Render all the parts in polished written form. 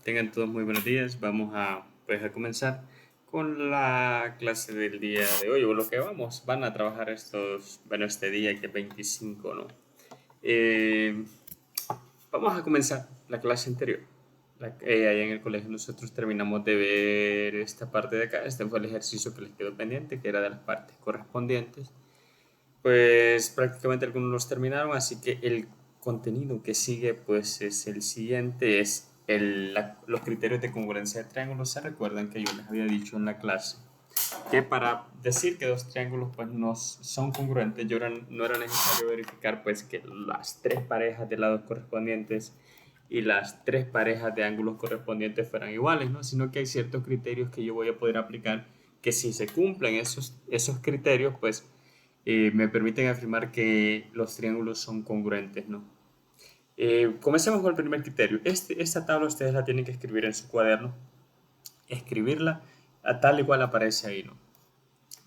Tengan todos muy buenos días. Vamos a comenzar con la clase del día de hoy, o lo que van a trabajar este día que es 25, ¿no? Eh, Vamos a comenzar la clase anterior. Allá en el colegio nosotros terminamos de ver esta parte de acá. Este fue el ejercicio que les quedó pendiente, que era de las partes correspondientes. Pues prácticamente algunos los terminaron, así que el contenido que sigue pues es el siguiente, es los criterios de congruencia de triángulos. Se recuerdan que yo les había dicho en la clase que para decir que dos triángulos pues no son congruentes, no era necesario verificar pues que las tres parejas de lados correspondientes y las tres parejas de ángulos correspondientes fueran iguales, ¿no? Sino que hay ciertos criterios que yo voy a poder aplicar que si se cumplen esos criterios, pues me permiten afirmar que los triángulos son congruentes, ¿no? Comencemos con el primer criterio. Esta tabla ustedes la tienen que escribir en su cuaderno, escribirla a tal y cual aparece ahí, ¿no?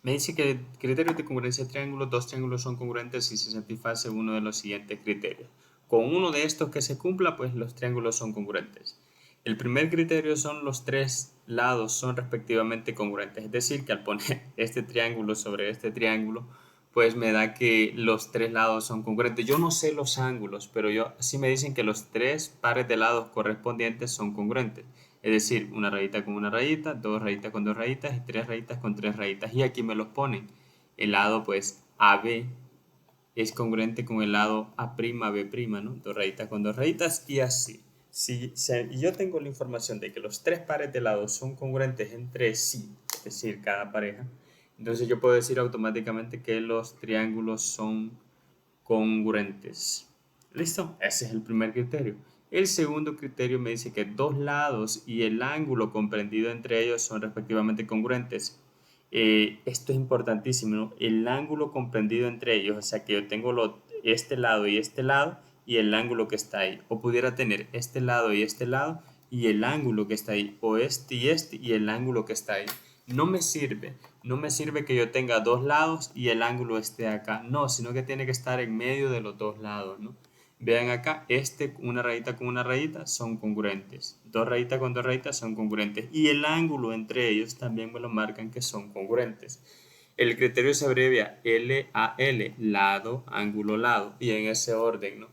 Me dice que criterios de congruencia de triángulos, dos triángulos son congruentes si se satisface uno de los siguientes criterios. Con uno de estos que se cumpla, pues los triángulos son congruentes. El primer criterio son los tres lados son respectivamente congruentes, es decir, que al poner este triángulo sobre este triángulo, pues me da que los tres lados son congruentes. Yo no sé los ángulos, pero sí me dicen que los tres pares de lados correspondientes son congruentes. Es decir, una rayita con una rayita, dos rayitas con dos rayitas y tres rayitas con tres rayitas. Y aquí me los ponen. El lado pues AB es congruente con el lado A'B', ¿no? Dos rayitas con dos rayitas y así. Si yo tengo la información de que los tres pares de lados son congruentes entre sí, es decir, cada pareja, entonces yo puedo decir automáticamente que los triángulos son congruentes. ¿Listo? Ese es el primer criterio. El segundo criterio me dice que dos lados y el ángulo comprendido entre ellos son respectivamente congruentes. Esto es importantísimo, ¿no? El ángulo comprendido entre ellos, o sea que yo tengo este lado y el ángulo que está ahí. O pudiera tener este lado y el ángulo que está ahí. O este y el ángulo que está ahí. No me sirve que yo tenga dos lados y el ángulo esté acá. No, sino que tiene que estar en medio de los dos lados, ¿no? Vean acá, una rayita con una rayita son congruentes. Dos rayitas con dos rayitas son congruentes. Y el ángulo entre ellos también me lo marcan que son congruentes. El criterio se abrevia LAL, lado, ángulo, lado. Y en ese orden, ¿no?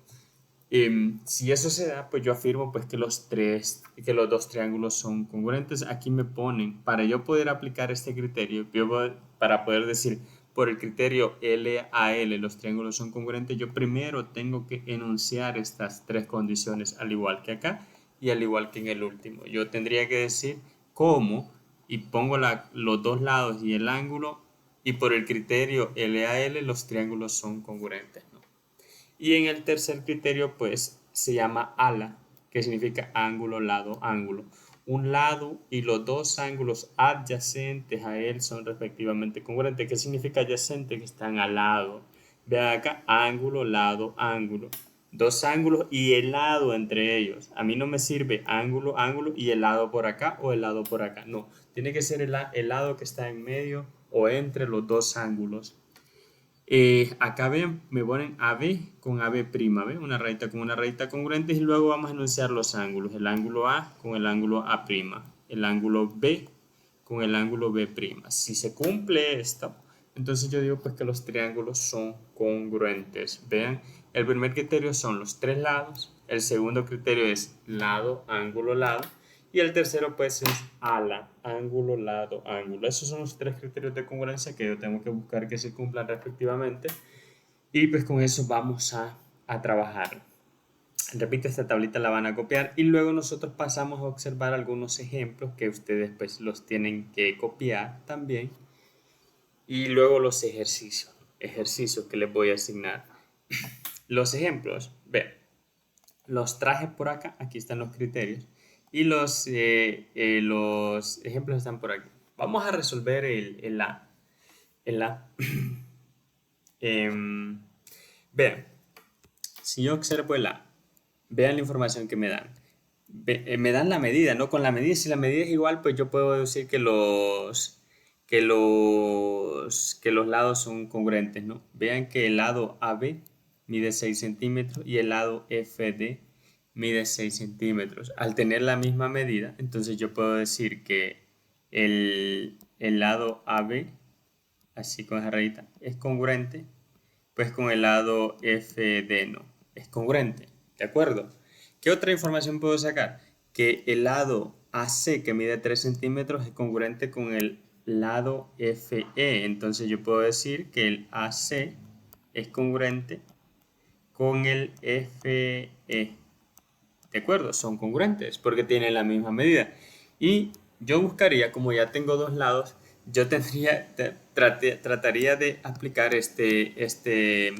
Si eso se da, pues yo afirmo pues que que los dos triángulos son congruentes. Aquí me ponen, para yo poder aplicar este criterio, para poder decir por el criterio LAL los triángulos son congruentes, yo primero tengo que enunciar estas tres condiciones al igual que acá y al igual que en el último. Yo tendría que decir cómo y pongo los dos lados y el ángulo y por el criterio LAL los triángulos son congruentes, ¿no? Y en el tercer criterio, pues se llama ala, que significa ángulo, lado, ángulo. Un lado y los dos ángulos adyacentes a él son respectivamente congruentes. ¿Qué significa adyacente? Que están al lado. Vean acá, ángulo, lado, ángulo. Dos ángulos y el lado entre ellos. A mí no me sirve ángulo, ángulo y el lado por acá o el lado por acá. No, tiene que ser el lado que está en medio o entre los dos ángulos. Acá ven, me ponen AB con AB', ¿ve? Una rayita con una rayita congruentes y luego vamos a enunciar los ángulos. El ángulo A con el ángulo A', el ángulo B con el ángulo B'. Si se cumple esto, entonces yo digo pues que los triángulos son congruentes. Vean, el primer criterio son los tres lados, el segundo criterio es lado, ángulo, lado. Y el tercero pues es ala, ángulo, lado, ángulo. Esos son los tres criterios de congruencia que yo tengo que buscar que se cumplan respectivamente. Y pues con eso vamos a trabajar. Repito, esta tablita la van a copiar y luego nosotros pasamos a observar algunos ejemplos que ustedes pues los tienen que copiar también. Y luego los ejercicios que les voy a asignar. Los ejemplos, vean, los traje por acá, aquí están los criterios. Y los ejemplos están por aquí. Vamos a resolver el A. El A. Vean, si yo observo el A, vean la información que me dan. Me dan la medida, ¿no? Con la medida, si la medida es igual, pues yo puedo decir que los lados son congruentes, ¿no? Vean que el lado AB mide 6 centímetros y el lado FD mide 6 centímetros. Al tener la misma medida, entonces yo puedo decir que el lado AB, así con esa rayita, es congruente pues con el lado FD, ¿no? Es congruente, ¿de acuerdo? ¿Qué otra información puedo sacar? Que el lado AC, que mide 3 centímetros, es congruente con el lado FE. Entonces yo puedo decir que el AC es congruente con el FE. ¿De acuerdo? Son congruentes porque tienen la misma medida. Y yo buscaría, como ya tengo dos lados, yo trataría de aplicar este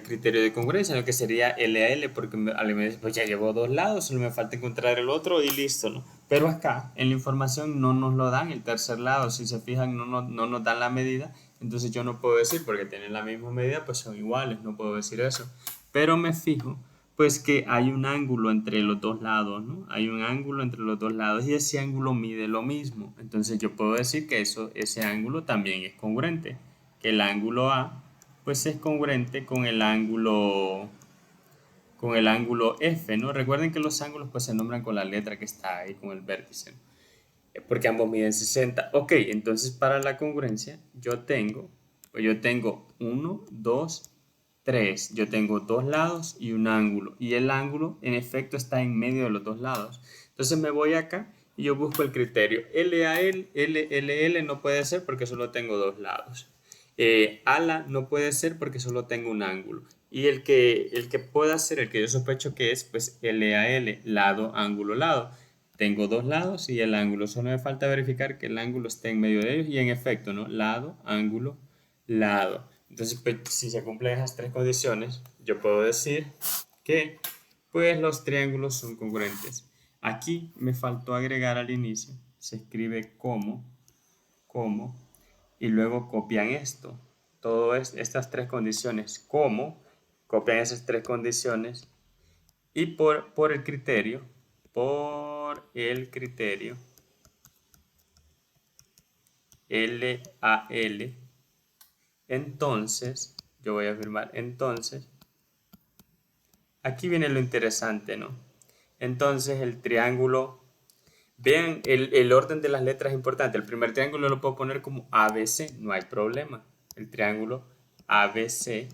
criterio de congruencia, lo que sería L a L, porque al me dice, pues ya llevo dos lados, solo me falta encontrar el otro y listo, ¿no? Pero acá en la información no nos lo dan el tercer lado, si se fijan no nos dan la medida, entonces yo no puedo decir, porque tienen la misma medida, pues son iguales, no puedo decir eso. Pero me fijo, pues que hay un ángulo entre los dos lados, ¿no? Hay un ángulo entre los dos lados y ese ángulo mide lo mismo, entonces yo puedo decir que ese ángulo también es congruente, que el ángulo A pues es congruente con el ángulo F, ¿no? Recuerden que los ángulos pues se nombran con la letra que está ahí, con el vértice, ¿no? Porque ambos miden 60. Ok, entonces para la congruencia yo tengo 1, 2, 3. Yo tengo dos lados y un ángulo. Y el ángulo en efecto está en medio de los dos lados. Entonces me voy acá y yo busco el criterio. L a L, L, L, L no puede ser porque solo tengo dos lados. Ala no puede ser porque solo tengo un ángulo. Y el que pueda ser, el que yo sospecho que es, pues L a L, lado, ángulo, lado. Tengo dos lados y el ángulo. Solo me falta verificar que el ángulo esté en medio de ellos y en efecto, ¿no? Lado, ángulo, lado. Entonces, pues, si se cumplen esas tres condiciones, yo puedo decir que pues los triángulos son congruentes. Aquí me faltó agregar al inicio. Se escribe como, y luego copian esto. Todas estas tres condiciones, como, copian esas tres condiciones y por el criterio, L a L, entonces, yo voy a afirmar, entonces, aquí viene lo interesante, ¿no? Entonces el triángulo, vean, el orden de las letras es importante. El primer triángulo lo puedo poner como ABC, no hay problema. El triángulo ABC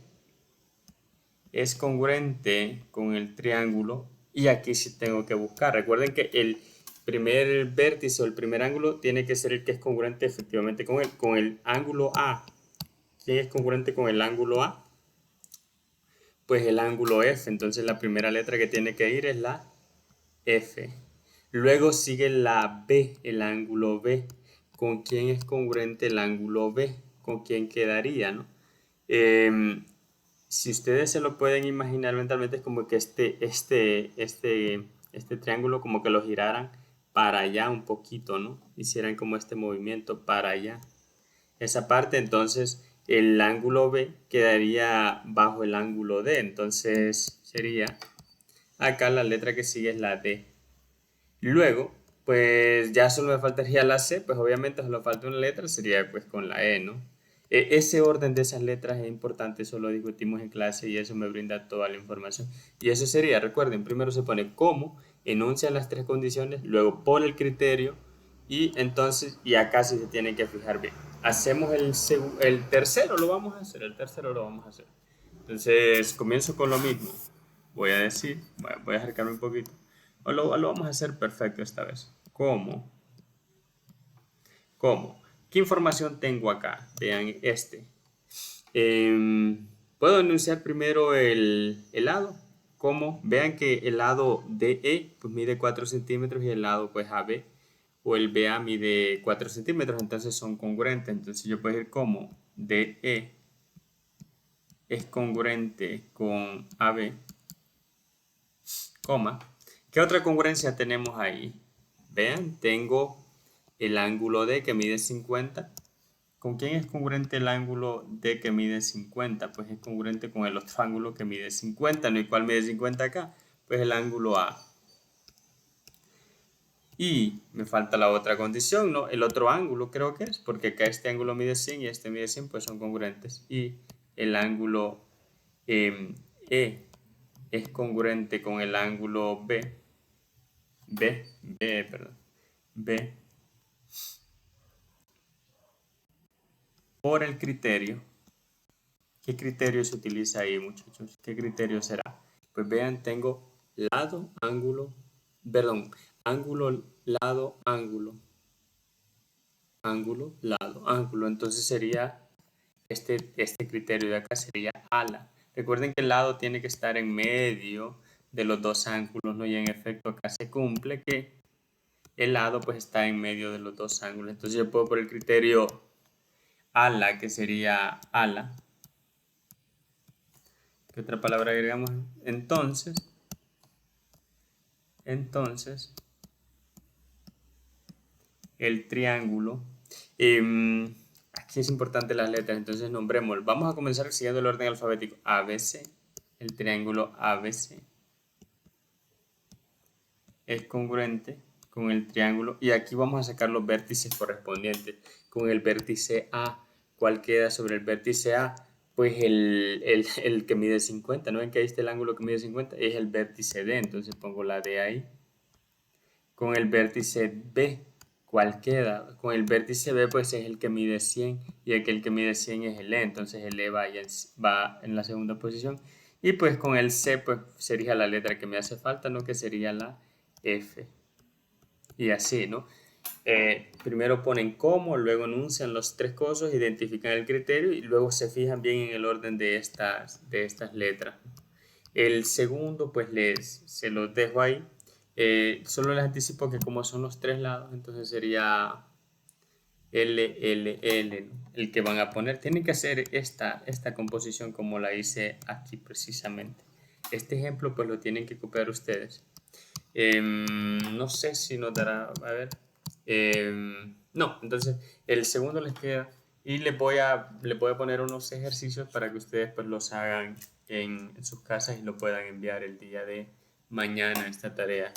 es congruente con el triángulo y aquí sí tengo que buscar. Recuerden que el primer vértice o el primer ángulo tiene que ser el que es congruente efectivamente con el ángulo A. ¿Quién es congruente con el ángulo A? Pues el ángulo F. Entonces la primera letra que tiene que ir es la F. Luego sigue la B, el ángulo B. ¿Con quién es congruente el ángulo B? ¿Con quién quedaría, no? Si ustedes se lo pueden imaginar mentalmente, es como que este triángulo como que lo giraran para allá un poquito, ¿no? Hicieran como este movimiento para allá. Esa parte, entonces, el ángulo B quedaría bajo el ángulo D. Entonces, sería, acá la letra que sigue es la D. Luego, pues ya solo me faltaría la C, pues obviamente solo falta una letra, sería pues con la E, ¿no? Ese orden de esas letras es importante, eso lo discutimos en clase y eso me brinda toda la información. Y eso sería, recuerden, primero se pone cómo, enuncian las tres condiciones, luego pone el criterio y entonces, y acá sí se tienen que fijar bien. Hacemos el tercero, lo vamos a hacer, el tercero lo vamos a hacer. Entonces, comienzo con lo mismo. Voy a decir, voy a acercarme un poquito. Lo vamos a hacer perfecto esta vez. ¿Cómo? ¿Cómo? ¿Qué información tengo acá? Vean este. Puedo enunciar primero el lado. ¿Cómo? Vean que el lado DE pues mide 4 centímetros y el lado pues AB o el BA mide 4 centímetros, entonces son congruentes. Entonces yo puedo decir como DE es congruente con AB, coma. ¿Qué otra congruencia tenemos ahí? Vean, tengo el ángulo D que mide 50. ¿Con quién es congruente el ángulo D que mide 50? Pues es congruente con el otro ángulo que mide 50. ¿No? ¿Y cuál mide 50 acá? Pues el ángulo A. Y me falta la otra condición, ¿no? El otro ángulo creo que es, porque acá este ángulo mide 100 y este mide 100, pues son congruentes. Y el ángulo E es congruente con el ángulo B, por el criterio. ¿Qué criterio se utiliza ahí, muchachos? ¿Qué criterio será? Pues vean, tengo lado, ángulo, perdón, ángulo, lado, ángulo, ángulo, lado, ángulo. Entonces sería este criterio de acá sería ala. Recuerden que el lado tiene que estar en medio de los dos ángulos, ¿no? Y en efecto acá se cumple que el lado pues está en medio de los dos ángulos. Entonces yo puedo por el criterio ala, que sería ala. ¿Qué otra palabra agregamos? Entonces, el triángulo. Aquí es importante las letras, entonces nombremos. Vamos a comenzar siguiendo el orden alfabético. ABC, el triángulo ABC es congruente con el triángulo. Y aquí vamos a sacar los vértices correspondientes. Con el vértice A, ¿cuál queda sobre el vértice A? Pues el que mide 50. ¿No ven que ahí está el ángulo que mide 50? Es el vértice D, entonces pongo la D ahí. Con el vértice B, ¿cuál queda? Con el vértice B pues es el que mide 100 y aquel que mide 100 es el E, entonces el E va en la segunda posición. Y pues con el C pues sería la letra que me hace falta, ¿no? Que sería la F. Y así, ¿no? Primero ponen cómo, luego enuncian los tres cosas, identifican el criterio y luego se fijan bien en el orden de estas letras. El segundo, pues se los dejo ahí. Solo les anticipo que como son los tres lados, entonces sería L, L, L, ¿no? El que van a poner. Tienen que hacer esta composición como la hice aquí precisamente. Este ejemplo, pues lo tienen que copiar ustedes. No sé si nos dará, a ver. No, entonces el segundo les queda y les voy a poner unos ejercicios para que ustedes pues los hagan en sus casas y lo puedan enviar el día de mañana esta tarea.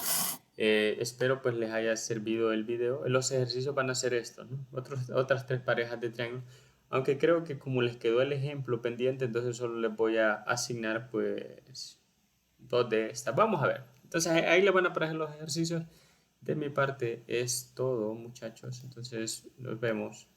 Espero pues les haya servido el video. Los ejercicios van a ser estos, ¿no? Otras tres parejas de triángulos. Aunque creo que como les quedó el ejemplo pendiente, entonces solo les voy a asignar pues dos de estas. Vamos a ver. Entonces ahí le van a aparecer los ejercicios. De mi parte es todo, muchachos. Entonces nos vemos.